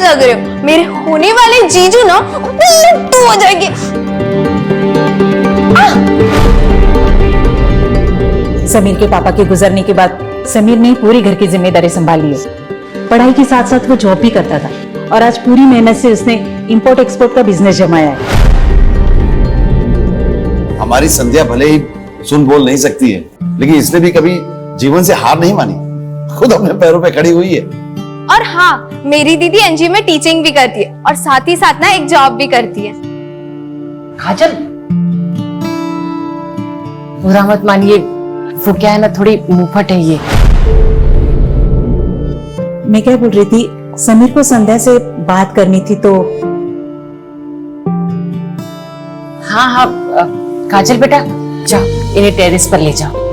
लग रहे हो। मेरे होने वाले जीजू ना लट्टू हो जाएंगे। समीर के पापा के गुजरने के बाद समीर ने पूरी घर की जिम्मेदारी संभाल ली है। पढ़ाई के साथ साथ वो जॉब भी करता था और आज पूरी मेहनत से उसने इंपोर्ट एक्सपोर्ट का बिजनेस जमाया है। हमारी संध्या भले ही सुन बोल नहीं सकती है, लेकिन इसने भी कभी जीवन से हार नहीं मानी, खुद अपने पैरों पे खड़ी हुई है। और हाँ, मेरी दीदी एनजीओ में टीचिंग भी करती है और साथ ही साथ ना एक जॉब भी करती है। काजल, बुरा मत मानिए, वो क्या है ना, थोड़ी मुंहफट है ये। मैं क्या बोल रही थी, समीर को संध्या से बात करनी थी तो। हाँ हाँ, काजल बेटा जाओ, इन्हें टेरेस पर ले जाओ।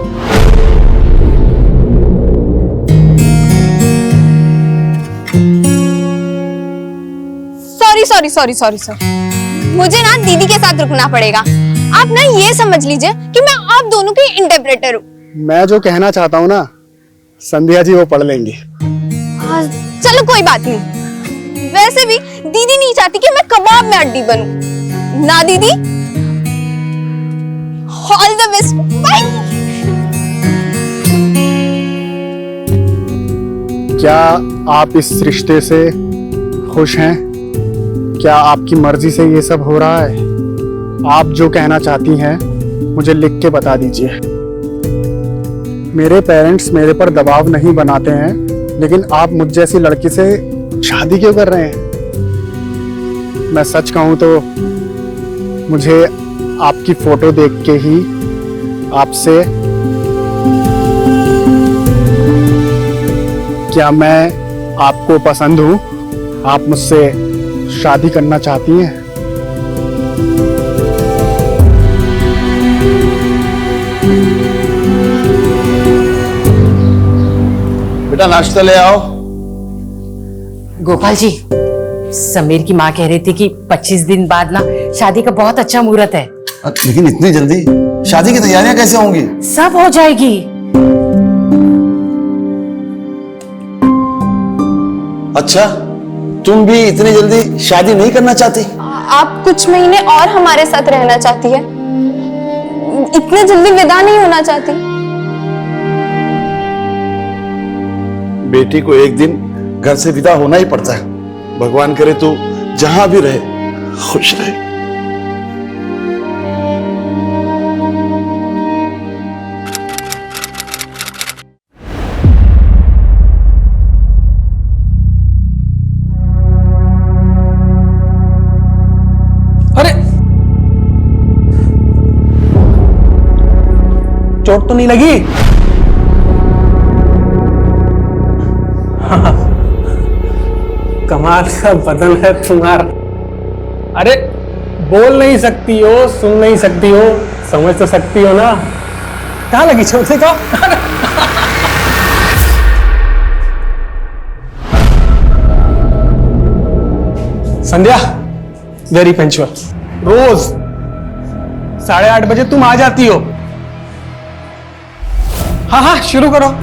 सॉरी, मुझे ना दीदी के साथ रुकना पड़ेगा। आप ना ये समझ लीजिए कि मैं आप दोनों की इंटरप्रेटर हूँ। मैं जो कहना चाहता हूँ ना, संध्या जी वो पढ़ लेंगी। चलो कोई बात नहीं। वैसे भी दीदी नहीं चाहती कि मैं कबाब में हड्डी बनूं। ना दीदी, ऑल द बेस्ट, बाय। क्या आप इस रिश्ते से खुश हैं? क्या आपकी मर्जी से ये सब हो रहा है? आप जो कहना चाहती हैं मुझे लिख के बता दीजिए। मेरे पेरेंट्स मेरे पर दबाव नहीं बनाते हैं, लेकिन आप मुझ जैसी लड़की से शादी क्यों कर रहे हैं? मैं सच कहूं तो मुझे आपकी फोटो देख के ही आपसे, क्या मैं आपको पसंद हूं? आप मुझसे शादी करना चाहती हैं? बेटा नाश्ता ले आओ। गोपाल जी, समीर की माँ कह रही थी कि 25 दिन बाद ना शादी का बहुत अच्छा मुहूर्त है। लेकिन इतनी जल्दी शादी की तैयारियां कैसे होंगी? सब हो जाएगी। अच्छा, तुम भी इतनी जल्दी शादी नहीं करना चाहती? आप कुछ महीने और हमारे साथ रहना चाहती है, इतने जल्दी विदा नहीं होना चाहती। बेटी को एक दिन घर से विदा होना ही पड़ता है। भगवान करे तू जहां भी रहे खुश रहे। अरे चोट तो नहीं लगी? कमाल का बदन है तुम्हारा। अरे बोल नहीं सकती हो, सुन नहीं सकती हो, समझ तो सकती हो ना? कहाँ लगी चोट? देखो। संध्या वेरी पंक्चुअल, रोज 8:30 बजे तुम आ जाती हो। हाँ हाँ शुरू करो।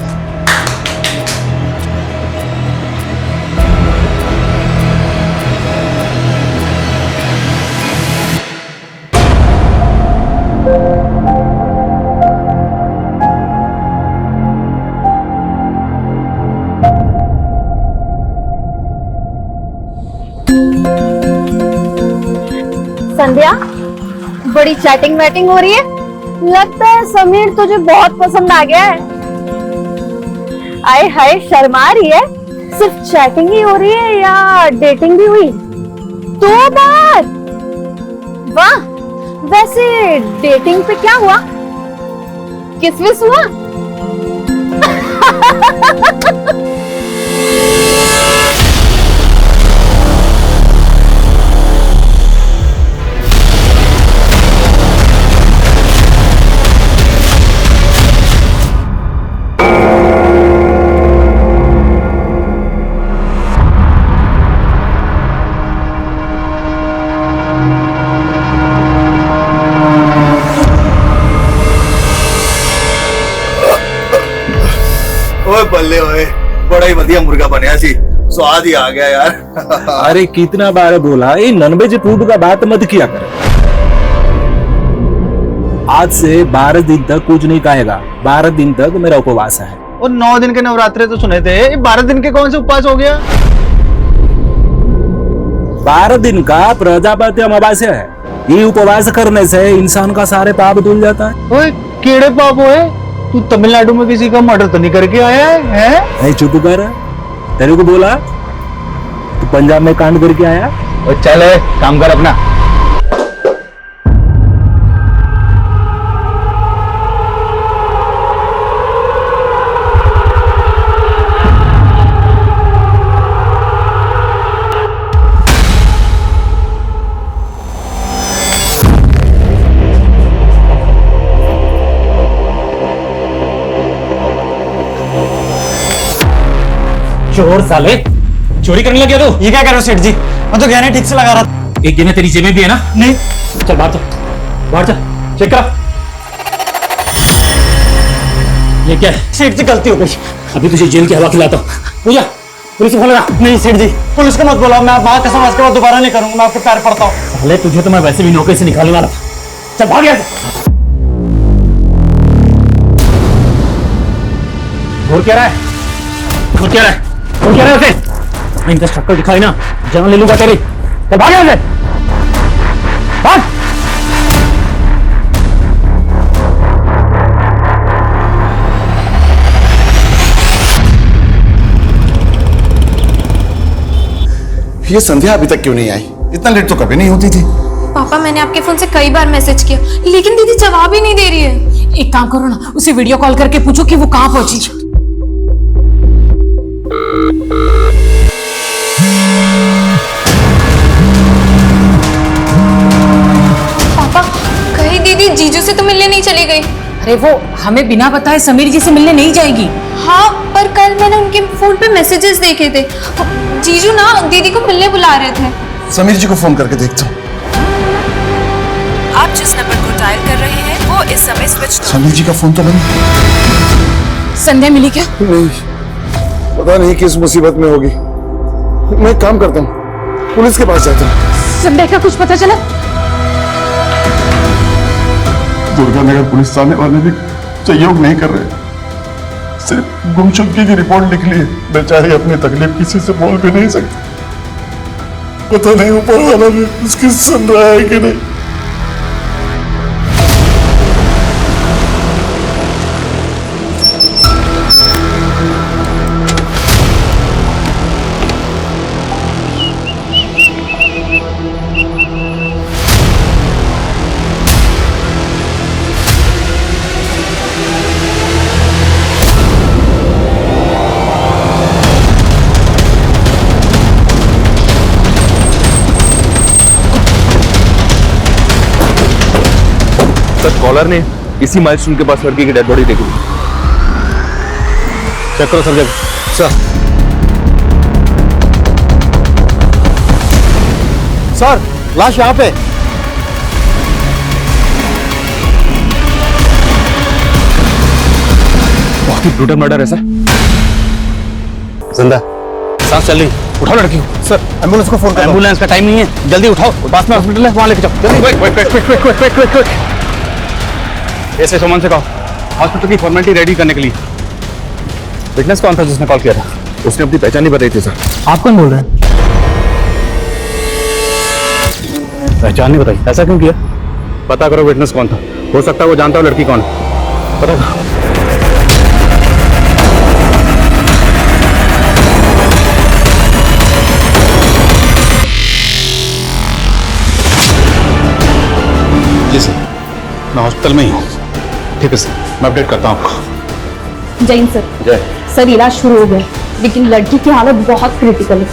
संध्या, बड़ी चैटिंग वैटिंग हो रही है। लगता है समीर तुझे बहुत पसंद आ गया है। आए हाय, शर्मा रही है। सिर्फ चैटिंग ही हो रही है या डेटिंग भी हुई? 2 बार? वाह, वैसे डेटिंग पे क्या हुआ? किस विस हुआ? बल्ले ओए, बड़ा ही वधिया मुर्गा बनया सी। स्वाद ही आ गया यार। अरे कितना बार बोला ये नॉनवेज फूड का बात मत किया कर। आज से 12 दिन तक कुछ नहीं खाएगा। 12 दिन तक मेरा उपवास है। और 9 दिन के नवरात्रे तो सुने थे, ये 12 दिन के कौन से उपवास हो गया? 12 दिन का प्रजापति अमावस्या है। ये उपवास करने से इंसान का सारे पाप धुल जाता है। ओए केड़े पाप होए? तू तमिलनाडु में किसी का मर्डर तो नहीं करके आया है? नहीं चुप कर। तेरे को बोला तू पंजाब में कांड करके आया। और चल काम कर अपना। चोर साले, चोरी करने लगे तू? ये क्या कर रहे हो सेठ जी? मैं तो गहने ठीक से लगा रहा था। एक गहना तेरी जेब में भी है ना? नहीं। चल बाहर चल, बाहर चल, चेक करा। ये क्या है? सेठ जी गलती हो गई। अभी तुझे जेल की हवा खिलाता हूँ। पूजा, पुलिस को फोन लगा। नहीं सेठ जी, पुलिस को मत बुलाओ। मैं वहां कसम आज के बाद दोबारा नहीं करूंगा। मैं आपके पैर पड़ता हूँ। साले तुझे तो मैं वैसे भी नौकरी से निकालने वाला था। चल भाग यहाँ से। घूर क्या रहा है? घूर क्या रहा है? घूर क्या रहा है उसे? इनका शक्कर दिखाई ना, जान ले लूंगा तेरी। चल भाग यहाँ से। भाग। ये संध्या अभी तक क्यों नहीं आई? इतना लेट तो कभी नहीं होती थी। पापा मैंने आपके फोन से कई बार मैसेज किया, लेकिन दीदी जवाब ही नहीं दे रही है। एक काम करो ना, उसे वीडियो कॉल करके पूछो कि वो कहाँ पहुंची। पापा कहीं दीदी जीजू से तो मिलने नहीं चली गई? अरे वो हमें बिना बताए समीर जी से मिलने नहीं जाएगी। हाँ पर कल मैंने उनके फोन पे मैसेजेस देखे थे। जीजू ना दीदी को मिलने बुला रहे थे। समीर जी को फोन करके देखता हूँ। आप जिस नंबर को डायल कर रहे हैं वो इस समय स्विच। समीर जी का फोन तो बंद। संध्या मिली क्या? नहीं, पता नहीं किस मुसीबत में होगी। मैं एक काम करता हूँ, पुलिस के पास जाता हूँ। संध्या का कुछ पता चला? दुर्गानगर पुलिस थाने वाले भी सहयोग नहीं कर रहे, सिर्फ गुमशुदगी की रिपोर्ट लिख ली है। बेचारी अपनी तकलीफ किसी से बोल भी नहीं सकती। पता नहीं ऊपर वाला भी उसकी सुन रहा है कि नहीं। कॉलर ने इसी माइलस्टोन के पास लड़की की डेड बॉडी देखी। चेक करो सब जगह। सर लाश यहाँ पे। बहुत ही ब्रूटल मर्डर है सर। जिंदा सांस चल रही, उठाओ लड़की को। सर एम्बुलेंस को फोन करो। एम्बुलेंस का टाइम नहीं है, जल्दी उठाओ। पास में हॉस्पिटल है, वहां लेके जाओ जल्दी। क्विक। ऐसे सुमन से कहो हॉस्पिटल की फॉर्मेलिटी रेडी करने के लिए। विटनेस कौन था जिसने कॉल किया था? उसने अपनी पहचान नहीं बताई थी सर। आप कौन बोल रहे हैं? पहचान नहीं बताई? ऐसा क्यों किया? पता करो विटनेस कौन था। हो सकता है वो जानता हो लड़की कौन है। पता करो। जी सर, मैं हॉस्पिटल में ही हूँ। ठीक है सर, मैं अपडेट करता हूँ आपको। जैन सर। जय। सर इलाज शुरू हो गया, लेकिन लड़की की हालत बहुत क्रिटिकल है।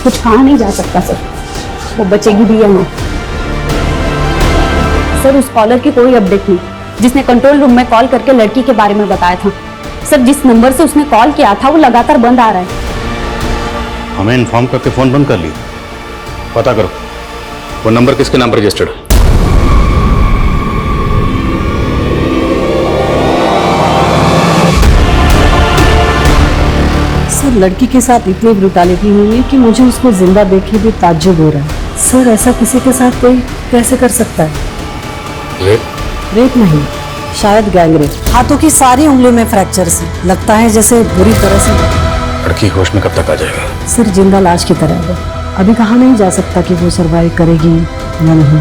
कुछ कहा नहीं जा सकता सर, वो बचेगी भी या नहीं। सर उस कॉलर की कोई अपडेट नहीं, जिसने कंट्रोल रूम में कॉल करके लड़की के बारे में बताया था। सर जिस नंबर से उसने कॉल किया था वो लगातार बंद आ रहा है। हमें इन्फॉर्म करके फोन बंद कर लिया। पता करो वो नंबर किसके नाम पर रजिस्टर्ड है। सर लड़की के साथ इतनी ब्रुटैलिटी हुई है कि मुझे उसको जिंदा देख के भी ताज्जुब हो रहा है। सर ऐसा किसी के साथ कोई कैसे कर सकता है? रेप नहीं, शायद गैंग रेप। हाथों की सारी उंगलियों में फ्रैक्चर्स हैं। लगता है जैसे बुरी तरह से। लड़की होश में कब तक आ जाएगा? सर जिंदा लाश की तरह है। अभी कहा नहीं जा सकता कि वो सरवाइव करेगी या नहीं।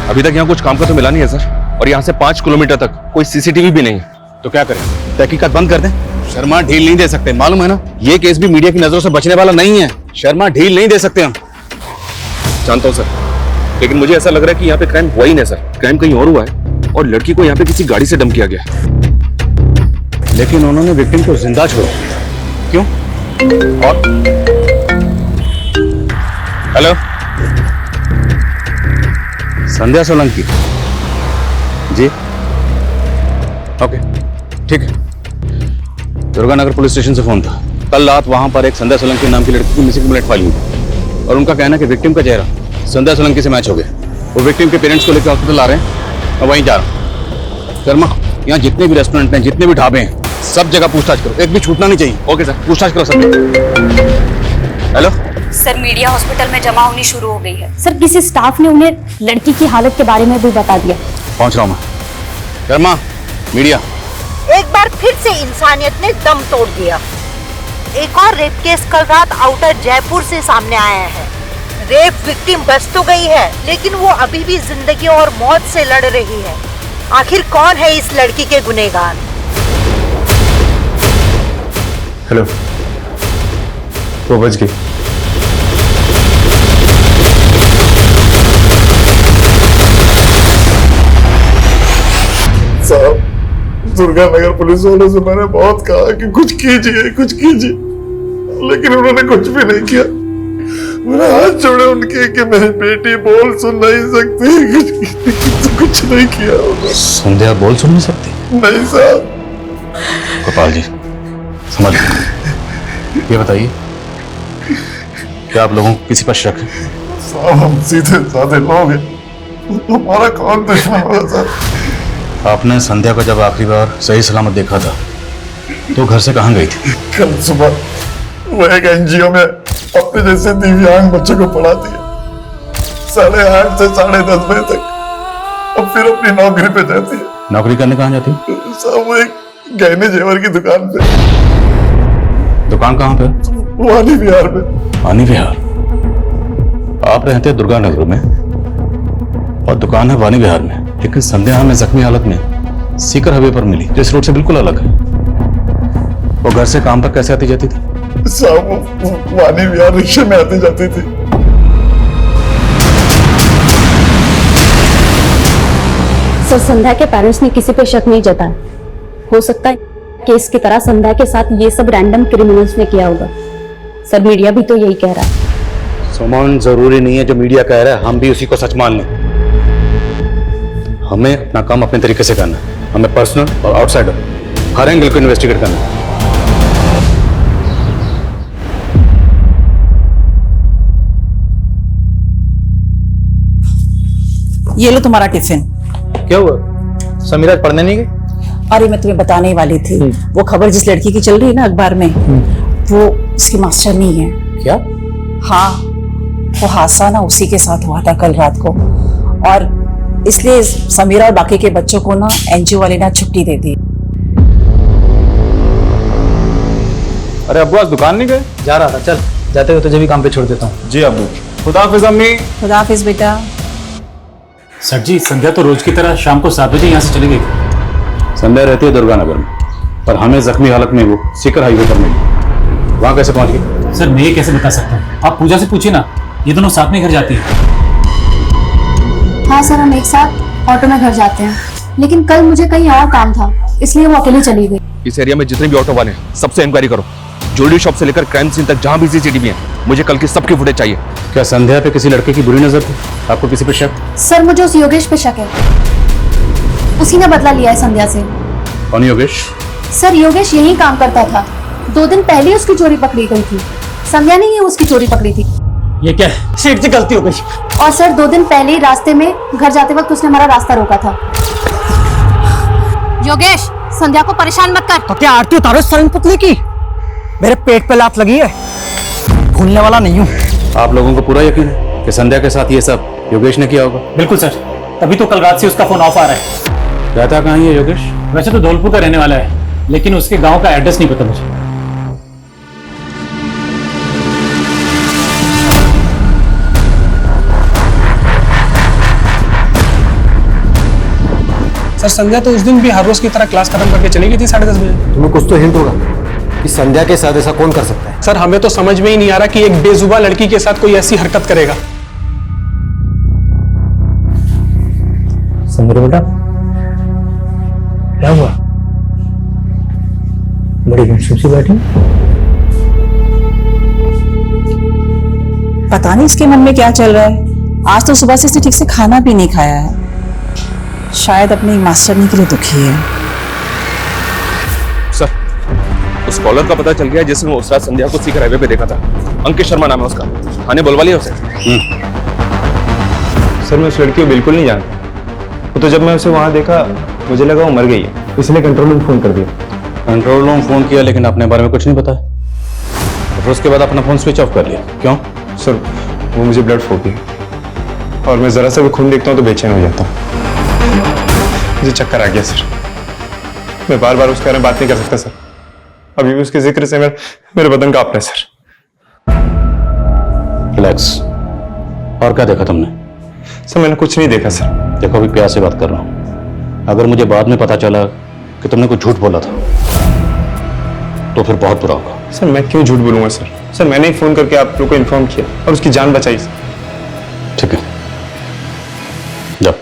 अभी तक यहाँ कुछ काम का तो मिला नहीं है सर, और यहाँ से 5 किलोमीटर तक कोई सीसीटीवी भी नहीं है। तो क्या करें? तहकीकात बंद कर दें? शर्मा ढील नहीं दे सकते, मालूम है ना? ये केस भी मीडिया की नजरों से बचने वाला नहीं है। शर्मा ढील नहीं दे सकते हम। जानता हूँ सर, लेकिन मुझे ऐसा लग रहा है कि यहाँ पे क्राइम हुआ ही नहीं सर। क्राइम कहीं और हुआ है और लड़की को यहाँ पे किसी गाड़ी से डंप किया गया। लेकिन उन्होंने विक्टिम को जिंदा छोड़ा, क्यों? और हेलो, संध्या सोलंकी जी? ओके, ठीक है। दुर्गानगर पुलिस स्टेशन से फोन था। कल रात वहां पर एक संध्या सोलंकी नाम की लड़की की मिसिंग कंप्लेंट फाइल हुई और उनका कहना है कि विक्टिम का चेहरा संध्या सोलंकी से मैच हो गया। वो विक्टिम के पेरेंट्स को लेकर हॉस्पिटल आ रहे हैं, मैं वहीं जा रहा हूँ। शर्मा, यहाँ जितने भी रेस्टोरेंट हैं, जितने भी ढाबे हैं, सब जगह पूछताछ करो, एक भी छूटना नहीं चाहिए। ओके सर, पूछताछ करो सब। हेलो सर, मीडिया हॉस्पिटल में जमा होनी शुरू हो गई है। सर किसी स्टाफ ने उन्हें लड़की की हालत के बारे में भी बता दिया। पहुंच रहा हूँ मैं। शर्मा, मीडिया। एक बार फिर से इंसानियत ने दम तोड़ दिया। एक और रेप केस कल रात आउटर जयपुर से सामने आया है। रेप विक्टिम बच तो गई है, लेकिन वो अभी भी जिंदगी और मौत से लड़ रही है। आखिर कौन है इस लड़की के गुनहगार? हेलो, वो बच गई। साहब, दुर्गानगर पुलिस वालों से मैंने बहुत कहा कि कुछ कीजिए, कुछ कीजिए, लेकिन उन्होंने कुछ भी नहीं किया। मैंने हाथ जोड़े उनके कि मेरी बेटी बोल सुन नहीं सकती, कुछ नहीं किया उन्होंने। संध्या बोल सुन नहीं सकती? नहीं साहब। गोपाल जी, समझ ये बताइए, क्या आप लोगों को किसी पर शक है? साहब, हम सीधे साधे लोग हैं, हमारा कौन दुश्मन होगा साहब? आपने संध्या को जब आखिरी बार सही सलामत देखा था तो घर से कहाँ गई थी? कल सुबह वो एक एनजीओ में अपने जैसे दिव्यांग बच्चों को पढ़ाती है, 8:30 से 10:30 बजे तक। अब फिर अपनी नौकरी पे जाती है। नौकरी करने कहाँ जाती? साहब, वो एक गहने जेवर की दुकान पे। दुकान कहाँ पे? वानी विहार में। वानी विहार? आप रहते हैं दुर्गानगर में और दुकान है वानी विहार में, लेकिन संध्या हमें जख्मी हालत में सीकर हाईवे पर मिली, जिस रोड से बिल्कुल अलग है। वो घर से काम पर कैसे आती जाती थी? साहब, वो वानी विहार रिक्शे में आती जाती थी। सर, संध्या के पेरेंट्स ने किसी पे शक नहीं जताया। हो सकता है केस की तरह संध्या के साथ ये सब रैंडम क्रिमिनल्स ने किया होगा। सर, मीडिया भी तो यही कह रहा है। सुमन, जरूरी नहीं है जो मीडिया कह रहा है हम भी उसी को सच मान लें। हमें अपना काम अपने तरीके से करना है। हमें पर्सनल और आउटसाइडर हर एंगल को इन्वेस्टिगेट करना है। ये लो तुम्हारा टिफिन। क्या हुआ? समीरा पढ़ने नहीं गई? अरे मैं तुम्हें बताने ही वाली थी, वो खबर जिस लड़की की चल रही है ना अखबार में, वो उसकी मास्टर नहीं है। क्या? हाँ, वो हादसा ना उसी के साथ हुआ था कल रात को, और इसलिए समीरा और बाकी के बच्चों को ना एनजीओ वाले ना छुट्टी दे दी। अरे अब्बू आज दुकान नहीं गए? जा रहा था, चल जाते हुए तुझे भी काम पे छोड़ देता हूँ। जी अब्बू। खुदा हाफिज अम्मी। खुदा हाफिज बेटा। सर जी, संध्या तो रोज की तरह शाम को 7 बजे यहाँ से चली गई। संध्या रहती है दुर्गानगर में, पर हमें जख्मी हालत में वो सीकर हाईवे पर मिली। वहां कैसे पहुंच गई? सर, मैं ये कैसे बता सकता हूँ? आप पूजा से पूछिए ना, ये दोनों साथ में घर जाती है। हाँ सर, हम एक साथ ऑटो में घर जाते हैं, लेकिन कल मुझे कहीं और काम था, इसलिए वो अकेली चली गई। इस एरिया में जितने भी ऑटो वाले हैं सबसे इंक्वायरी करो। ज्वेलरी शॉप से लेकर क्राइम सीन तक जहां भी सीसीटीवी है, मुझे कल की सबकी फुटेज चाहिए। क्या संध्या पे किसी लड़के की बुरी नजर थी? आपको किसी पे शक? सर, मुझे उस योगेश पे शक है, उसी ने बदला लिया है संध्या से। कौन योगेश? सर, योगेश यही काम करता था, 2 दिन पहले ही उसकी चोरी पकड़ी गई थी। संध्या ने ही उसकी चोरी पकड़ी थी। ये क्या है? सेठ जी गलती हो गई। और सर 2 दिन पहले ही रास्ते में घर जाते वक्त उसने हमारा रास्ता रोका था। योगेश, संध्या को परेशान मत कर। तो क्या आरती उतारो सरण पुतले की? मेरे पेट पे लात लगी है, भूलने वाला नहीं हूँ। आप लोगों को पूरा यकीन है कि संध्या के साथ ये सब योगेश ने किया होगा? बिल्कुल सर, तभी तो कल रात से उसका फोन ऑफ आ रहा है। रहता कहाँ है योगेश? वैसे तो धौलपुर का रहने वाला है, लेकिन उसके गांव का एड्रेस नहीं पता मुझे। सर संध्या तो उस दिन भी हर रोज की तरह क्लास खत्म करके चली गई थी 10:30 बजे। तुम्हें कुछ तो हिंट होगा कि संध्या के साथ ऐसा कौन कर सकता है? सर हमें तो समझ में ही नहीं आ रहा कि एक बेजुबान लड़की के साथ कोई ऐसी हरकत करेगा। संध्या बेटा, क्या हुआ? बड़ी गुमसुम सी बैठी। पता नहीं इसके मन में क्या चल रहा है। आज तो सुबह से इसने ठीक से खाना भी नहीं खाया है। शायद अपनी मास्टरनी के लिए दुखी है। सर, उस कॉलर का पता चल गया जिसने उस रात संध्या को सीकर हाईवे पे देखा था। अंकित शर्मा नाम है उसका। थाने बुलवा लिया उसे। सर मैं उस लड़की को बिल्कुल नहीं जानता। वो तो जब मैं उसे वहां देखा मुझे लगा वो मर गई है, इसलिए कंट्रोल रूम फोन कर दिया। कंट्रोल रूम फोन किया लेकिन अपने बारे में कुछ नहीं बताया। फिर उसके बाद अपना फोन स्विच ऑफ कर लिया। क्यों? सर वो मुझे ब्लड फोबिया और मैं जरा सा भी खून देखता हूँ तो बेचैन हो जाता हूँ। मुझे चक्कर आ गया सर। मैं बार बार उसके बारे में बात नहीं कर सकता सर। अभी भी उसके जिक्र से मेरे बदन कांप रहा है सर। रिलैक्स। और क्या देखा तुमने? सर मैंने कुछ नहीं देखा सर। देखो अभी प्यार से बात कर रहा हूँ। अगर मुझे बाद में पता चला कि तुमने कुछ झूठ बोला था तो फिर बहुत बुरा होगा। सर मैं क्यों झूठ बोलूंगा सर? सर मैंने ही फोन करके आप लोग को इन्फॉर्म किया और उसकी जान बचाई सर। ठीक है, जाओ।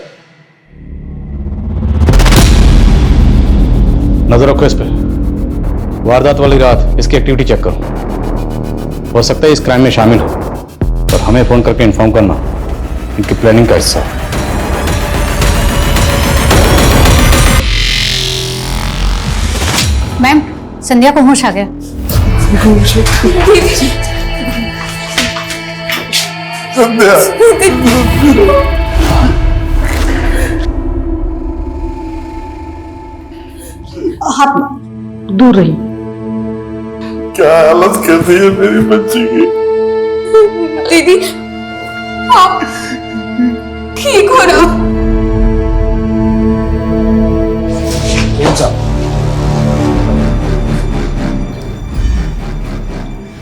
नजर रखो इस पे। वारदात वाली रात इसकी एक्टिविटी चेक करो। हो सकता है इस क्राइम में शामिल हो और हमें फोन करके इन्फॉर्म करना इनकी प्लानिंग का हिस्सा है। मैम, संध्या को होश आ गया। हाथ दूर रही। क्या हालत कर दी है मेरी बच्ची की। दीदी, आप ठीक हो ना?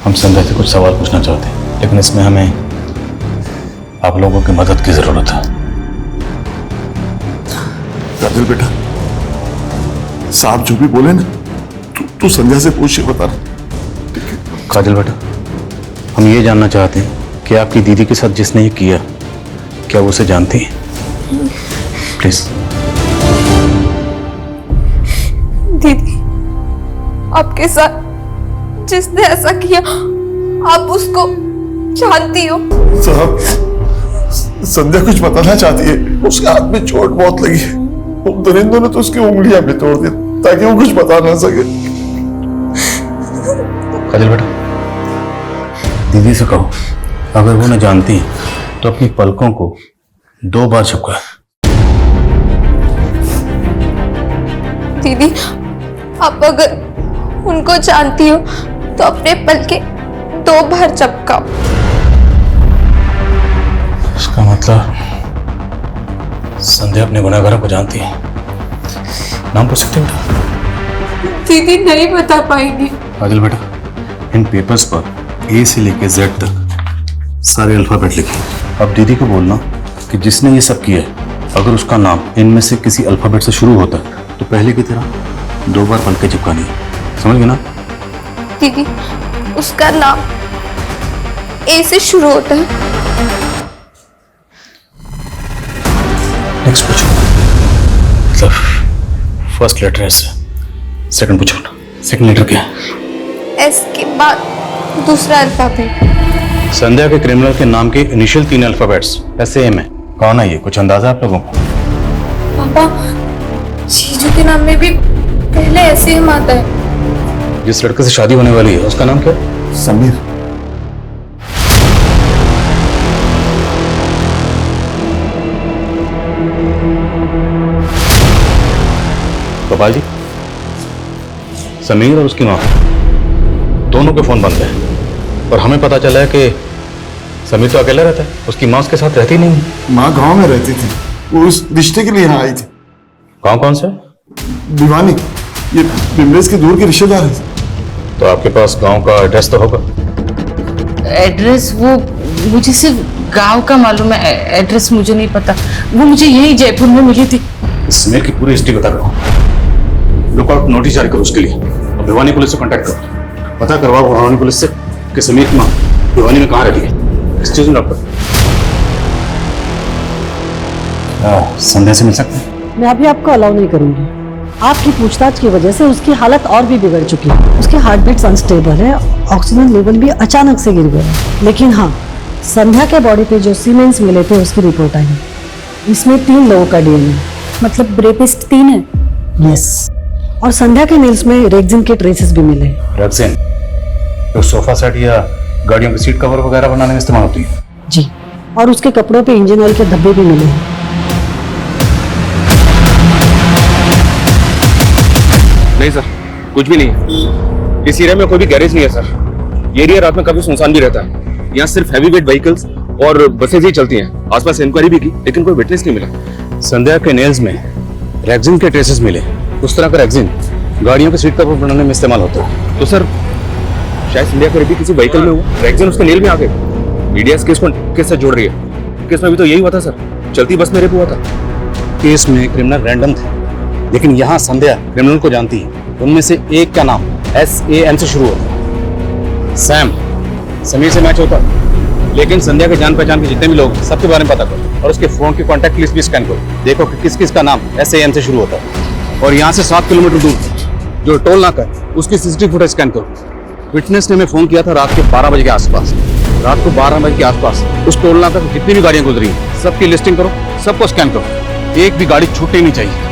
हम संध्या से कुछ सवाल पूछना चाहते हैं, लेकिन इसमें हमें आप लोगों की मदद की जरूरत है। काजल बेटा, साहब जो भी बोले ना तू संध्या से पूछ के बता। काजल बेटा, हम ये जानना चाहते हैं कि आपकी दीदी के साथ जिसने ये किया, क्या वो उसे जानती है? प्लीज। दीदी, आपके साथ जिसने ऐसा किया आप उसको जानती हो? साहब, संध्या कुछ बताना चाहती है। उसके हाथ में चोट बहुत लगी है। दरिंदों ने तो उसकी उंगलियां भी तोड़ दी ताकि वो कुछ बता ना सके। काजल बेटा, दीदी से कहो अगर वो न जानती है तो अपनी पलकों को 2 बार झपका। दीदी, आप अगर उनको जानती हो तो अपने पलके 2 बार झपकाओ। इसका मतलब संध्या अपने गुनहगारों को जानती है। नाम पूछ सकते हैं? दीदी नहीं बता पाएंगी। काजल बेटा, इन पेपर्स पर ए से लेकर जेड तक सारे अल्फाबेट लिखे। अब दीदी को बोलना कि जिसने ये सब किया है अगर उसका नाम इनमें से किसी अल्फाबेट से शुरू होता है तो पहले की तरह 2 बार पलके चिपकानी है। समझ गए ना? दीदी, उसका नाम ए से शुरू होता है। नेक्स्ट पूछो। मतलब फर्स्ट लेटर एस, सेकंड पूछो ना। सेकंड लेटर क्या है? एस के बाद दूसरा अल्फाबेट। संध्या के क्रिमिनल के नाम के इनिशियल 3 अल्फाबेट्स ऐसे एम है। कौन है ये? कुछ अंदाजा आप लोगों को? पापा, जीजू के नाम में भी पहले ऐसे एम आता है। जिस लड़के से शादी होने वाली है उसका नाम क्या है? समीर। गोपाल जी, समीर और उसकी माँ दोनों के फोन बंद है और हमें पता चला है कि समीर तो अकेला रहता है, उसकी माँ उसके साथ रहती नहीं है। माँ गांव में रहती थी, वो इस रिश्ते के लिए यहाँ आई थी। गाँव कौन सा? भिवानी, ये बिमलेश के दूर के रिश्तेदार है। तो आपके पास गांव का एड्रेस तो होगा? एड्रेस वो मुझे सिर्फ गांव का मालूम है, एड्रेस मुझे नहीं पता। वो मुझे यही जयपुर में मिली थी। समीर की पूरी हिस्ट्री बता करो, लुकआउट नोटिस जारी करो उसके लिए और भिवानी पुलिस से कांटेक्ट करो। पता करवाओ भिवानी पुलिस से कि समीर की माँ भिवानी में कहाँ रहती है। एक्सक्यूज मी डॉक्टर, संध्या से मिल सकते हैं? मैं अभी आपको अलाउ नहीं करूंगी। आपकी पूछताछ की वजह से उसकी हालत और भी बिगड़ चुकी है। उसके हार्ट बीट्स अनस्टेबल है, ऑक्सीजन लेवल भी अचानक से गिर गया है। लेकिन हाँ, संध्या के बॉडी पे जो सीमेंट्स मिले थे उसकी रिपोर्ट आई है। इसमें 3 लोगों का डीएनए। मतलब रेपिस्ट 3 है? यस। और संध्या के नेल्स में रेक्सिन के ट्रेसेस भी मिले। रेक्सिन तो सोफा सेट या गाड़ियों की सीट कवर वगैरह बनाने में इस्तेमाल होती है? जी। और उसके कपड़ों पे इंजन ऑयल के धब्बे भी मिले हैं। नहीं सर, कुछ भी नहीं है। इस एरिया में कोई भी गैरेज नहीं है सर। ये एरिया रात में काफी सुनसान भी रहता है। यहाँ सिर्फ हैवी वेट व्हीकल्स और बसेज ही चलती हैं। आसपास इंक्वायरी भी की लेकिन कोई विटनेस नहीं मिला। संध्या के नेल्स में रेक्सिन के ट्रेसेस मिले। उस तरह का रेक्सिन गाड़ियों के सीट कवर बनाने में इस्तेमाल होता है। तो सर शायद संध्या को रेप किसी व्हीकल में हुआ, रेक्सिन उसके नेल में आ गए। मीडिया इस केस को किस से जोड़ रही है? केस में भी तो यही हुआ था सर, चलती बस में रेप हुआ था। केस में क्रिमिनल रैंडम थे, लेकिन यहाँ संध्या क्रिमिनल को जानती है। उनमें से एक का नाम SAM से शुरू होता है। सैम समीर से मैच होता है, लेकिन संध्या के जान पहचान के जितने भी लोग सबके बारे में पता करो और उसके फोन की कॉन्टैक्ट लिस्ट भी स्कैन करो। देखो कि किस किस का नाम SAM से शुरू होता है। और यहाँ से 7 किलोमीटर दूर जो टोल नाका है उसकी CCTV फुटेज स्कैन करो। विटनेस ने हमें फोन किया था रात के 12 बजे के आसपास। रात को 12 बजे के आसपास उस टोल नाका से जितनी भी गाड़ियां गुजरी हैं सबकी लिस्टिंग करो, सबको स्कैन करो। एक भी गाड़ी छूटनी नहीं चाहिए।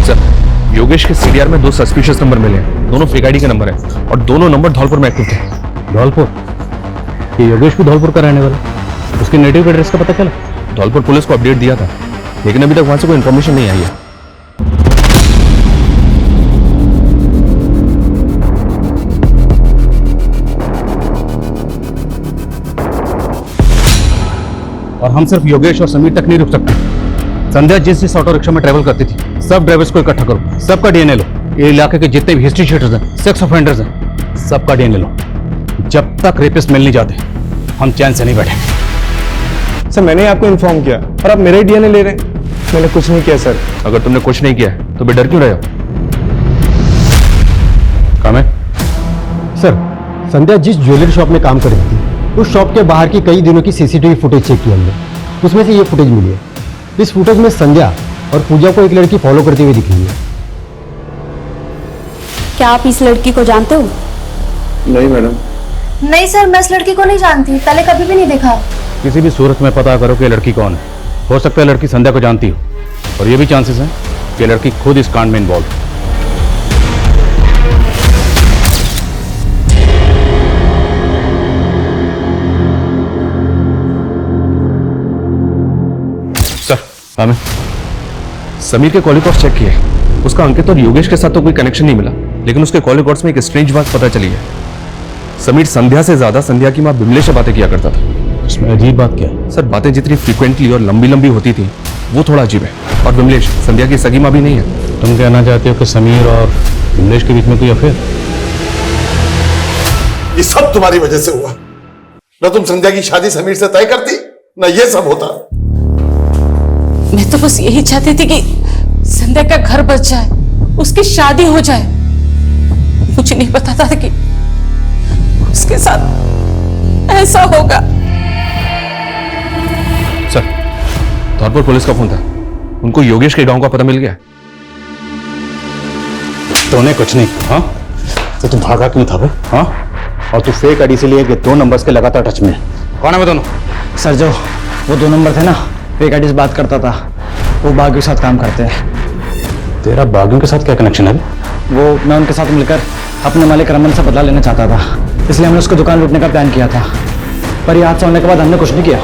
सर योगेश के CDR में 2 सस्पिशियस नंबर मिले हैं। दोनों फेक आईडी के नंबर है और दोनों नंबर धौलपुर में एक्टिव थे। धौलपुर? ये योगेश भी धौलपुर का रहने वाला? उसके नेटिव एड्रेस का पता चला? धौलपुर पुलिस को अपडेट दिया था लेकिन अभी तक वहां से कोई इन्फॉर्मेशन नहीं आई है। और हम सिर्फ योगेश और समीर तक नहीं रुक सकते। संध्या जिस ऑटो रिक्शा में ट्रेवल करती थी सब ड्राइवर्स को इकट्ठा करो, सबका डीएनए लो। ये इलाके के जितने भी हिस्ट्री शीटर्स हैं, सेक्स ऑफेंडर्स हैं, सबका डीएनए लो। जब तक रेपिस्ट मिल नहीं जाते हम चैन से नहीं बैठेंगे। सर मैंने आपको इन्फॉर्म किया और आप मेरे डीएनए ले रहे हैं? मैंने कुछ नहीं किया सर। अगर तुमने कुछ नहीं किया है तो बेडर क्यों रहे हो? काम है सर, संध्या जिस ज्वेलरी शॉप में काम कर रही थी उस शॉप के बाहर की कई दिनों की CCTV फुटेज चेक की हमने। उसमें से ये फुटेज मिली है। इस फुटेज में संध्या और पूजा को एक लड़की फॉलो करती हुई दिख रही है। क्या आप इस लड़की को जानते हो? नहीं मैडम। नहीं सर, मैं इस लड़की को नहीं जानती, पहले कभी भी नहीं देखा। किसी भी सूरत में पता करो कि लड़की कौन है। हो सकता है लड़की संध्या को जानती हो और ये भी चांसेस हैं कि लड़की खुद इस कांड में इन्वॉल्व है। हमें समीर के कॉल रिकॉर्ड्स चेक किए, उसका अंकित और योगेश के साथ तो कोई कनेक्शन नहीं मिला, लेकिन उसके कॉल रिकॉर्ड्स में एक स्ट्रेंज बात पता चली है। समीर संध्या से ज्यादा संध्या की मां बिमलेश से बातें किया करता था। इसमें अजीब बात क्या है? सर बातें जितनी फ्रीक्वेंटली और लंबी लंबी होती थी वो थोड़ा अजीब है। और बिमलेश संध्या की सगी मां भी नहीं है। तुम कहना चाहते हो कि समीर और बिमलेश के बीच में कोई अफेयर? ये सब तुम्हारी वजह से हुआ। न तुम संध्या की शादी समीर से तय करती, न ये सब होता। मैं तो बस यही चाहती थी कि संध्या का घर बच जाए, उसकी शादी हो जाए। मुझे नहीं पता था कि उसके साथ ऐसा होगा। सर धौलपुर पुलिस का फोन था, उनको योगेश के गांव का पता मिल गया। तो उन्हें कुछ नहीं। हाँ तो तुम भागा क्यों था भाई? हाँ और तू फेक आईडी से लिए कि 2 नंबर्स के लगातार टच में है। कौन है वो दोनों? सर जो वो 2 नंबर थे ना, फेक आईडी से बात करता था, वो बागियों के साथ काम करते हैं। तेरा बागियों के साथ क्या कनेक्शन है? वो मैं उनके साथ मिलकर अपने मालिक रमन से बदला लेना चाहता था, इसलिए हमने उसको दुकान लूटने का प्लान किया था। पर ये हादसा होने के बाद हमने कुछ नहीं किया।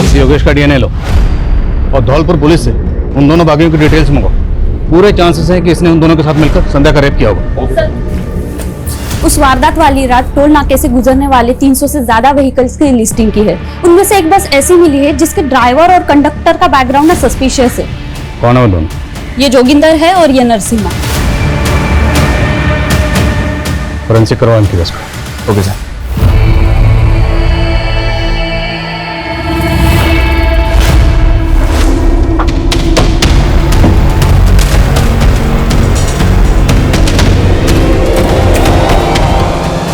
इस योगेश का डीएनए लो और धौलपुर पुलिस से उन दोनों बागियों की डिटेल्स मंगाओ। पूरे चांसेस हैं कि इसने उन दोनों के साथ मिलकर संध्या का रेप किया होगा। उस वारदात वाली रात टोल नाके से गुजरने वाले 300 से ज्यादा व्हीकल्स की लिस्टिंग की है। उनमें से एक बस ऐसी मिली है जिसके ड्राइवर और कंडक्टर का बैकग्राउंड सस्पिशियस है। कौन है वो दोनों? ये जोगिंदर है और ये नरसिम्हा। फोरेंसिक करवाओ इनकी बस। Okay sir.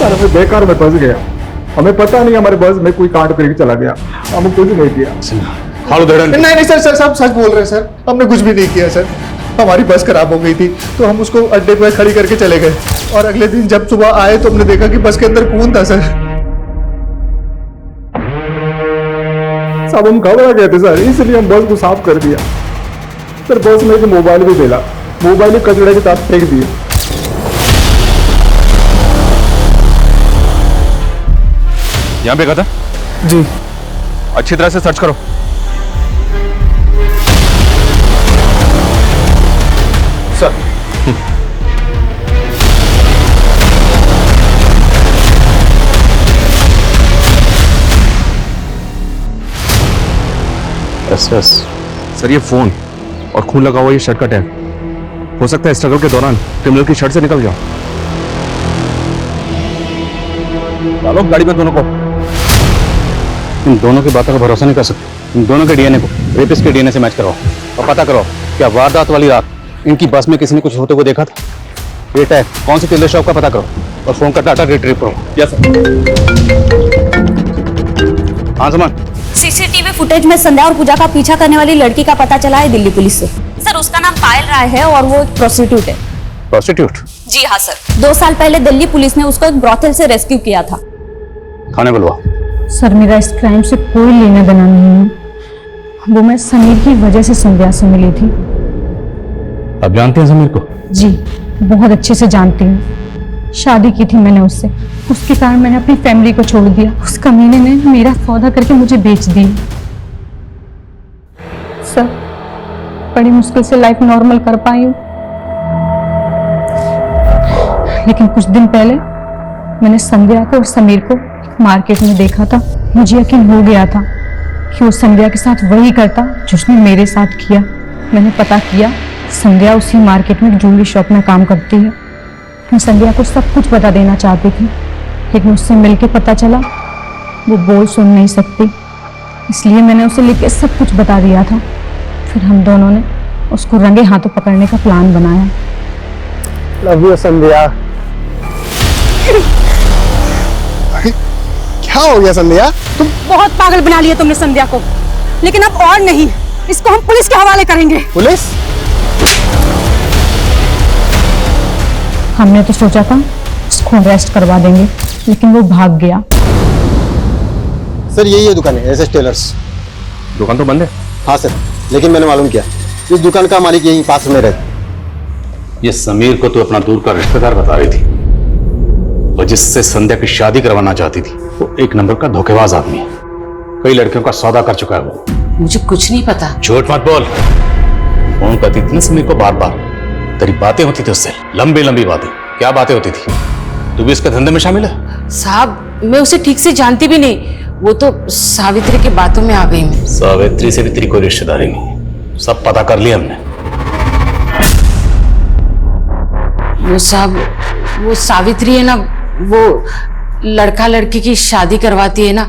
हमें बेकार में फंस गया। हमें पता नहीं हमारे बस में कोई कांड करके चला गया। हमने कुछ नहीं किया। नहीं सर, सब सच बोल रहे हैं सर। हमने कुछ भी नहीं किया सर। हमारी बस खराब हो गई थी तो हम उसको अड्डे पर खड़ी करके चले गए और अगले दिन जब सुबह आए तो हमने देखा कि बस के अंदर कौन था सर। सब हम घबरा गए थे सर, इसलिए हम बस को साफ कर दिया। सर बस में एक मोबाइल भी मिला, मोबाइल कचड़े के साथ फेंक दिए। यहाँ पे था जी। अच्छी तरह से सर्च करो। सर सर ये फोन और खून लगा हुआ ये शर्ट का टैग हो सकता है स्ट्रगल के दौरान क्रिमिनल की शर्ट से निकल गया। डालो गाड़ी में दोनों को। इन दोनों की बातों का भरोसा नहीं कर सकते। इन दोनों के डीएनए को रेपिस्ट के डीएनए से मैच कराओ और पता करो क्या वारदात वाली रात इनकी बस में किसी ने कुछ होते हुए देखा था। ये टैग कौन सी टेलर शॉप का पता करो और फोन का डाटा रिट्रीव करो। Yes sir. हाँ समान। सीसीटीवी फुटेज में संध्या और पूजा का पीछा करने वाली लड़की का पता चला है दिल्ली पुलिस से। सर उसका नाम पायल राय है और वो एक प्रोस्टिट्यूट है। प्रोस्टिट्यूट? जी हाँ सर। 2 साल पहले दिल्ली पुलिस ने उसको एक ब्रॉथल से रेस्क्यू किया था। थाने बुलवा। सर मेरा इस क्राइम से कोई लेना देना नहीं है। वो मैं समीर की वजह से संध्या से मिली थी। आप जानते हैं समीर को? जी बहुत अच्छे से जानती हूँ। शादी की थी मैंने उससे, उसके कारण मैंने अपनी फैमिली को छोड़ दिया। उस कमीने ने मेरा सौदा करके मुझे बेच दी। सर बड़ी मुश्किल से लाइफ नॉर्मल कर पाई हूँ, लेकिन कुछ दिन पहले मैंने संध्या को और समीर को मार्केट में देखा था। मुझे यकीन हो गया था कि वो संध्या के साथ वही करता जो उसने मेरे साथ किया। मैंने पता किया संध्या उसी मार्केट में ज्वेलरी शॉप में काम करती है। मैं संध्या को सब कुछ बता देना चाहती थी, लेकिन उससे मिलके पता चला वो बोल सुन नहीं सकती, इसलिए मैंने उसे लिख के सब कुछ बता दिया था। फिर हम दोनों ने उसको रंगे हाथों पकड़ने का प्लान बनाया। लव यू संध्या। क्या हो गया संध्या? तुम बहुत पागल बना लिया तुमने संध्या को, लेकिन अब और नहीं, इसको हम पुलिस के हवाले करेंगे। पुलिस? हमने तो सोचा था इसको अरेस्ट करवा देंगे, लेकिन वो भाग गया। सर यही है दुकान है एसएस टेलर्स। दुकान तो बंद है। हाँ सर, लेकिन मैंने मालूम किया इस दुकान का मालिक यहीं पास में रहता। ये समीर को तो अपना दूर का रिश्तेदार बता रही थी और जिससे संध्या की शादी करवाना चाहती थी वो एक नंबर का धोखेबाज आदमी है। कई लड़कियों का सौदा कर चुका है वो। मुझे कुछ नहीं पता। झूठ मत बोल। फोन करती थी ना समीर को बार बार, तेरी बातें होती थी उससे, लंबी लंबी बातें। क्या बातें होती थी? तू भी इसके धंधे में शामिल है? साहब मैं उसे ठीक से जानती भी नहीं, वो तो सावित्री की बातों में आ गई मैं। सावित्री से भी तेरी कोई रिश्तेदारी नहीं, सब पता कर लिया हमने। वो साहब वो सावित्री है ना, वो लड़का लड़की की शादी करवाती है ना,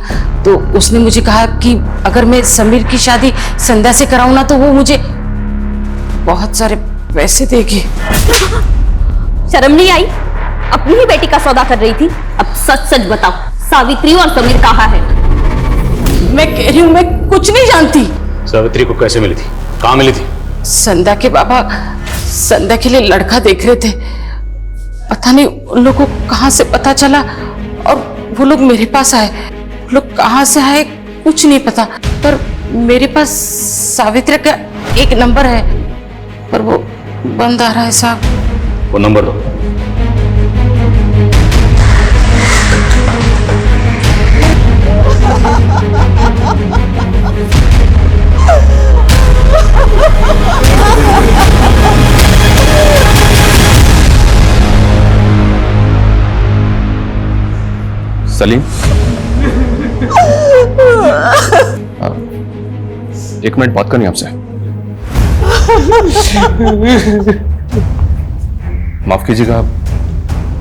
तो उसने मुझे कहा कि अगर मैं समीर की शादी संध्या से कराऊं ना तो वो मुझे बहुत सारे पैसे देगी। शर्म नहीं आई? अपनी ही बेटी का सौदा कर रही थी। अब सच सच बताओ, सावित्री और समीर कहाँ है? मैं कह रही हूँ मैं कुछ नहीं जानती। सावित्री को कैसे मिली थी? कहाँ मिली थी? संध्या के बाबा संध्या के लिए लड़का देख रहे थे, पता नहीं उन लोगों को कहाँ से पता चला और वो लोग मेरे पास आए। वो लोग कहाँ से आए कुछ नहीं पता, पर मेरे पास सावित्री का एक नंबर है, पर वो बंद आ रहा है साहब। वो नंबर दो। सलीम, एक मिनट बात करनी आपसे। माफ कीजिएगा,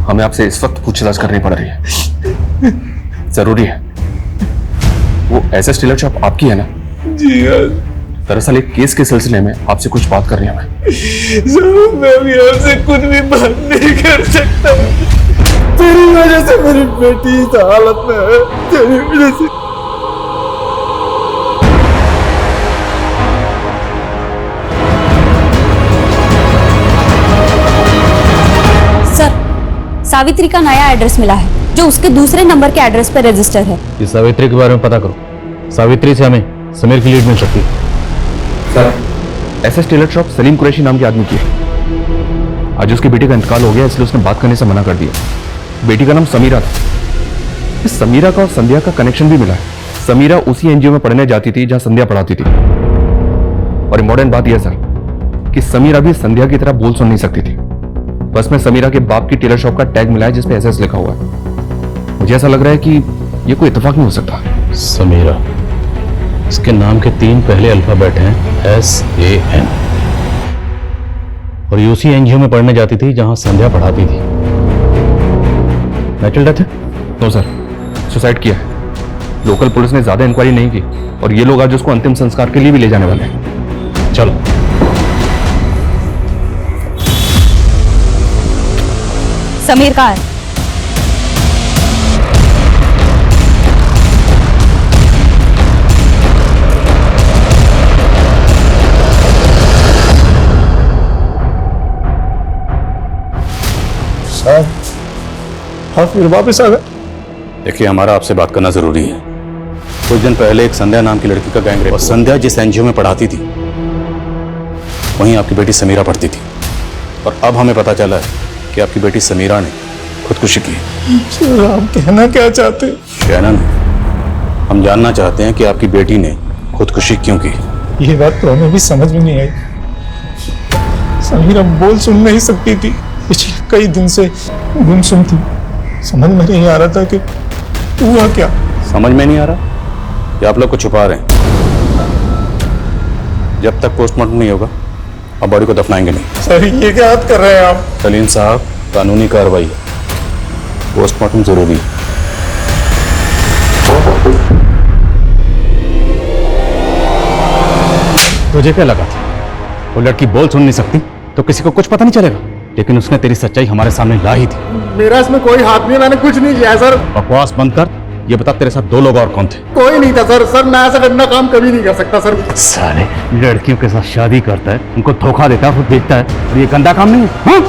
हमें आपसे इस वक्त पूछताछ करनी पड़ रही है, जरूरी है। वो एसएस टेलर शॉप आपकी है ना? जी हाँ। दरअसल एक केस के सिलसिले में आपसे कुछ बात करनी है हमें। साहब, मैं भी आपसे कुछ भी बात नहीं कर सकता। तेरी वजह से मेरी बेटी इस हालत में है, तेरी वजह से। सर, सावित्री का नया एड्रेस मिला है जो उसके दूसरे नंबर के एड्रेस पर रजिस्टर है। इस सावित्री के बारे में पता करो। सावित्री से हमें समीर की लीड मिल सकती है। Sir, SS Taylor shop Salim Qureshi नाम के आदमी की है। आज उसकी बेटी का इंतकाल हो गया, इसलिए उसने बात करने से मना कर दिया। बेटी का नाम समीरा था। इस समीरा का और संध्या का कनेक्शन भी मिला है। समीरा उसी एनजीओ में पढ़ने जाती थी जहां संध्या पढ़ाती थी। और इम्पोर्टेंट बात यह सर कि समीरा भी संध्या की तरह बोल सुन नहीं सकती थी। बस में समीरा के बाप की टेलर शॉप का टैग मिला है जिसपे एसएस लिखा हुआ है। मुझे ऐसा लग रहा है कि यह कोई इत्तेफाक नहीं हो सकता। समीरा, इसके नाम के 3 पहले अल्फाबेट हैं SAM, और ये उसी एनजीओ में पढ़ने जाती थी जहां संध्या पढ़ाती थी। नेचुरल डेथ है? नो सर, सुसाइड किया है। लोकल पुलिस ने ज्यादा इंक्वायरी नहीं की और ये लोग आज उसको अंतिम संस्कार के लिए भी ले जाने वाले हैं। चलो। समीर कहाँ है? साहब, आप फिर वापस आ गए? देखिए, हमारा आपसे बात करना जरूरी है। कुछ दिन पहले एक संध्या नाम की लड़की का गैंग रेप, और संध्या जिस एनजीओ में पढ़ाती थी वहीं आपकी बेटी समीरा पढ़ती थी। और अब हमें पता चला है कि आपकी बेटी समीरा ने खुदकुशी की। सर, आप कहना क्या चाहते हैं? कहना नहीं, हम जानना चाहते हैं कि आपकी बेटी ने खुदकुशी क्यों की। ये बात तो हमें भी समझ में नहीं आई। समीरा बोल सुन नहीं सकती थी, पिछले कई दिन से गुमसुम थी। समझ में नहीं आ रहा था कि हुआ क्या। समझ में नहीं आ रहा कि आप लोग को छुपा रहे हैं। जब तक पोस्टमार्टम नहीं होगा अब बॉडी को दफनाएंगे नहीं। सर, ये क्या बात कर रहे हैं आप? सलीम साहब, कानूनी कार्रवाई है, पोस्टमार्टम जरूरी है। तुझे क्या लगा था वो लड़की बोल सुन नहीं सकती तो किसी को कुछ पता नहीं चलेगा? लेकिन उसने तेरी सच्चाई हमारे सामने ला ही थी। मेरा इसमें कोई हाथ नहीं, मैंने कुछ नहीं किया सर। बकवास बंद कर। ये बता, तेरे साथ 2 लोग और कौन थे? कोई नहीं था सर। सर, मैं ऐसा गंदा काम कभी नहीं कर सकता सर। साले लड़कियों के साथ शादी करता है, उनको धोखा देता है, वो देखता है, और ये गंदा काम नहीं है? हाँ?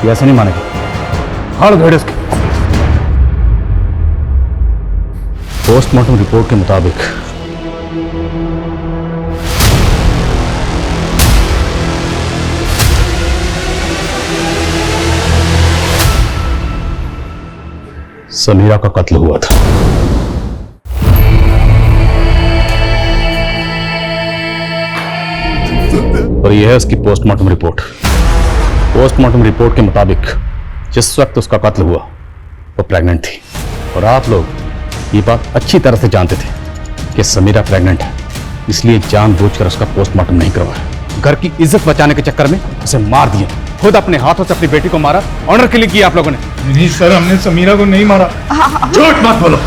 ये ऐसा नहीं मानेगा। हड़ भेड़ इसके। पोस्टमार्टम रिपोर्ट के मुताबिक समीरा का कत्ल हुआ था। और यह है उसकी पोस्टमार्टम रिपोर्ट। पोस्टमार्टम रिपोर्ट के मुताबिक जिस वक्त उसका कत्ल हुआ वो प्रेग्नेंट थी। और आप लोग ये बात अच्छी तरह से जानते थे कि समीरा प्रेग्नेंट है, इसलिए जानबूझकर उसका पोस्टमार्टम नहीं करवाया। घर की इज्जत बचाने के चक्कर में उसे मार दिया। खुद अपने हाथों से अपनी बेटी को मारा। ऑनर के लिए किया आप लोगों ने। नहीं सर, हमने समीरा को नहीं मारा। झूठ मत बोलो।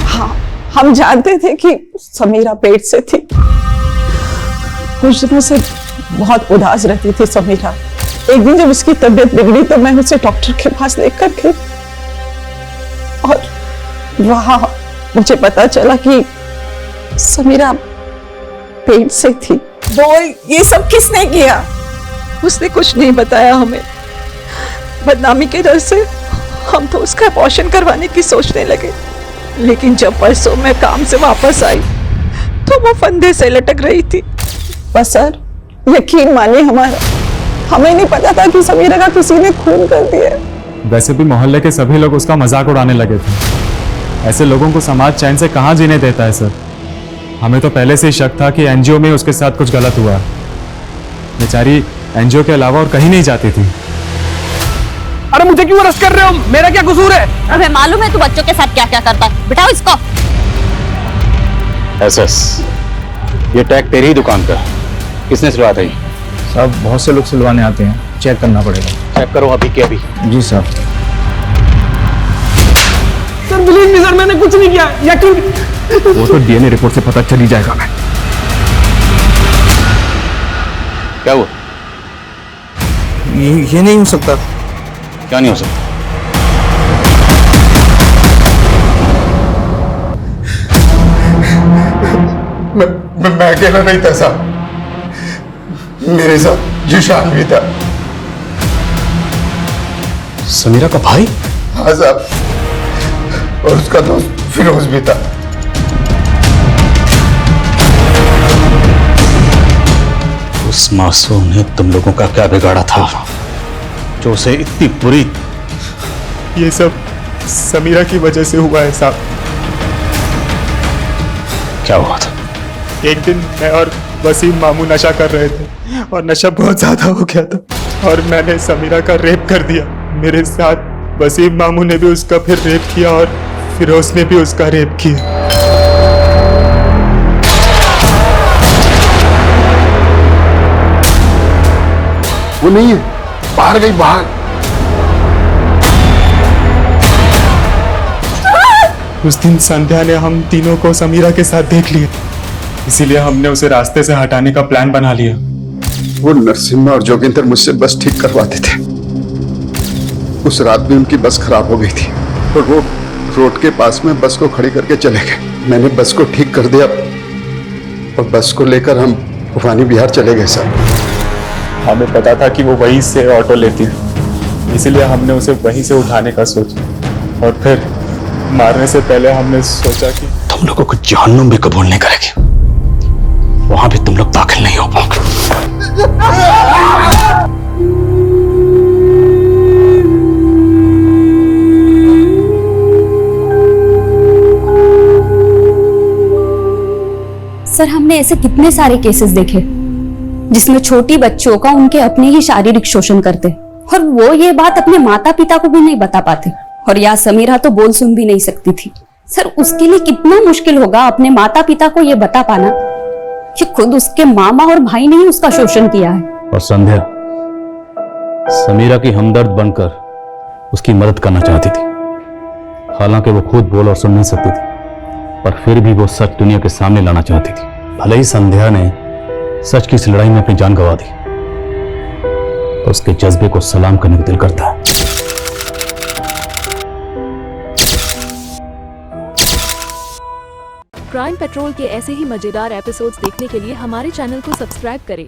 हाँ, हम जानते थे कि समीरा पेट से थी। कुछ दिनों से बहुत उदास रहती थी समीरा। एक दिन जब उसकी तबीयत बिगड़ी तो मैं उसे डॉक्टर के पास लेकर गई और वहां मुझे पता चला कि समीरा पेट से थी। बोल, ये सब किसने किया? उसने कुछ नहीं बताया हमें। बदनामी के डर से हम तो उसका अबॉर्शन करवाने की सोचने लगे, लेकिन जब परसों मैं काम से वापस आई तो वो फंदे से लटक रही थी। बस सर, यकीन मानिए हमारा, हमें नहीं पता था कि समीरा का किसी ने खून कर दिया। वैसे भी मोहल्ले के सभी लोग उसका मजाक उड़ाने लगे थे। ऐसे लोगों को समाज चैन से कहाँ जीने देता है सर। हमें तो पहले से ही शक था कि एनजीओ में उसके साथ कुछ गलत हुआ। बेचारी एनजीओ के अलावा और कहीं नहीं जाती थी। अरे मुझे क्यों अरेस्ट कर रहे हो? मेरा क्या कसूर है? अबे मालूम है तू बच्चों के साथ क्या क्या करता है? बिठाओ इसको। एसएस, ये टैग तेरी ही दुकान का, किसने सिलवाया था? साहब बहुत से लोग सिलवाने आते हैं, चेक करना पड़ेगा। चेक करो अभी के अभी। जी साहब। सर बिलीव मी सर, मैंने कुछ नहीं किया, यकीन। वो तो डीएनए रिपोर्ट से पता चल ही जाएगा। मैं क्या हुआ? ये नहीं हो सकता। क्या नहीं हो सकता? मैं अकेला नहीं था साहब, मेरे साथ जिशान भी था। समीरा का भाई? हाँ साहब, और उसका दोस्त फिरोज भी था। उस मासूम ने तुम लोगों का क्या बिगाड़ा था जो उसे इतनी बुरी? ये सब समीरा की वजह से हुआ है साहब। क्या हुआ था? एक दिन मैं और वसीम मामू नशा कर रहे थे और नशा बहुत ज्यादा हो गया था और मैंने समीरा का रेप कर दिया। मेरे साथ वसीम मामू ने भी उसका फिर रेप किया और फिरोज ने भी उसका रेप किया। वो नहीं है, बाहर गई, बाहर। उस दिन संध्या ने हम तीनों को समीरा के साथ देख लिया, इसीलिए हमने उसे रास्ते से हटाने का प्लान बना लिया। वो नरसिम्हा और जोगिंदर मुझसे बस ठीक करवाते थे। उस रात भी उनकी बस खराब हो गई थी और वो रोड के पास में बस को खड़ी करके चले गए। मैंने बस को ठीक कर दिया और बस को लेकर हम भवानी बिहार चले गए सर। हमें पता था कि वो वहीं से ऑटो लेती है, इसीलिए हमने उसे वहीं से उठाने का सोचा और फिर मारने से पहले हमने सोचा कि तुम लोगों को जहन्नुम भी कबूल नहीं करेगी, वहां भी तुम लोग दाखिल नहीं हो पाओगे। सर, हमने ऐसे कितने सारे केसेस देखे जिसमें छोटी बच्चों का उनके अपने ही शारीरिक शोषण करते और वो ये बात अपने माता पिता को भी नहीं बता पाते। और या समीरा तो बोल सुन भी नहीं सकती थी। सर, उसके लिए कितना मुश्किल होगा अपने माता पिता को ये बता पाना कि खुद उसके मामा और भाई ने ही उसका शोषण किया है। और संध्या समीरा की हमदर्द बनकर उसकी मदद करना चाहती थी। हालांकि वो खुद बोल और सुन नहीं सकती थी, पर फिर भी वो सच दुनिया के सामने लाना चाहती थी। भले ही संध्या ने सच की इस लड़ाई में अपनी जान गंवा दी, तो उसके जज्बे को सलाम करने का दिल करता है। क्राइम पेट्रोल के ऐसे ही मजेदार एपिसोड्स देखने के लिए हमारे चैनल को सब्सक्राइब करें